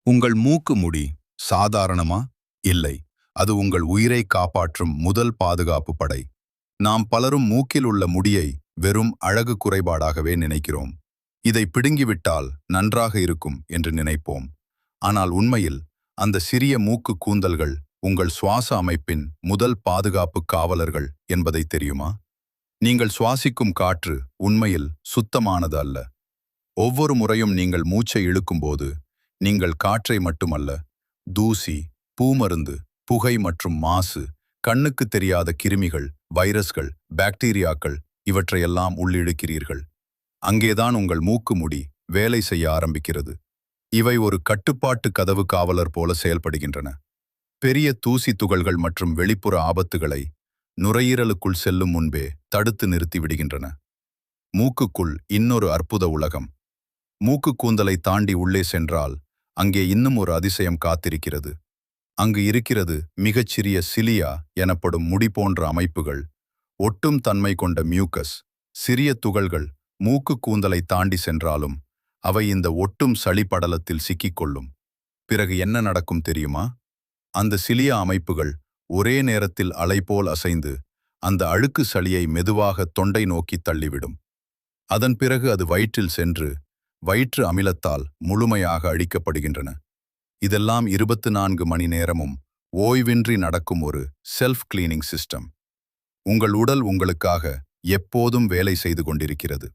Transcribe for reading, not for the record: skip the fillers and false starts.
உங்கள் மூக்கு முடி சாதாரணமா? இல்லை. அது உங்கள் உயிரை காப்பாற்றும் முதல் பாதுகாப்பு படை. நாம் பலரும் மூக்கில் உள்ள முடியை வெறும் அழகு குறைபாடாகவே நினைக்கிறோம். இதை பிடுங்கிவிட்டால் நன்றாக இருக்கும் என்று நினைப்போம். ஆனால் உண்மையில் அந்த சிறிய மூக்கு கூந்தல்கள் உங்கள் சுவாச அமைப்பின் முதல் பாதுகாப்பு காவலர்கள் என்பதை தெரியுமா? நீங்கள் சுவாசிக்கும் காற்று உண்மையில் சுத்தமானது அல்ல. ஒவ்வொரு முறையும் நீங்கள் மூச்சை இழுக்கும்போது நீங்கள் காற்றை மட்டுமல்ல, தூசி, பூமருந்து, புகை மற்றும் மாசு, கண்ணுக்கு தெரியாத கிருமிகள், வைரஸ்கள், பாக்டீரியாக்கள் இவற்றையெல்லாம் உள்ளிழுக்கிறீர்கள். அங்கேதான் உங்கள் மூக்கு முடி வேலை செய்ய ஆரம்பிக்கிறது. இவை ஒரு கட்டுப்பாட்டு கதவு காவலர் போல செயல்படுகின்றன. பெரிய தூசி துகள்கள் மற்றும் வெளிப்புற ஆபத்துகளை நுரையீரலுக்குள் செல்லும் முன்பே தடுத்து நிறுத்தி விடுகின்றன. மூக்குக்குள் இன்னொரு அற்புத உலகம். மூக்கு கூந்தலை தாண்டி உள்ளே சென்றால் அங்கே இன்னும் ஒரு அதிசயம் காத்திருக்கிறது. அங்கு இருக்கிறது மிகச்சிறிய சிலியா எனப்படும் முடி போன்ற அமைப்புகள், ஒட்டும் தன்மை கொண்ட மியூக்கஸ், சிறிய துகள்கள் மூக்கு கூந்தலை தாண்டி சென்றாலும் அவை இந்த ஒட்டும் சளிப்படலத்தில் சிக்கிக்கொள்ளும். பிறகு என்ன நடக்கும் தெரியுமா? அந்த சிலியா அமைப்புகள் ஒரே நேரத்தில் அலைபோல் அசைந்து அந்த அழுக்கு சளியை மெதுவாக தொண்டை நோக்கி தள்ளிவிடும். அதன் பிறகு அது வயிற்றில் சென்று வயிற்று அமிலத்தால் முழுமையாக அழிக்கப்படுகின்றன. இதெல்லாம் 24 மணி நேரமும் ஓய்வின்றி நடக்கும் ஒரு செல்ஃப் கிளீனிங் சிஸ்டம். உங்கள் உடல் உங்களுக்காக எப்போதும் வேலை செய்து கொண்டிருக்கிறது.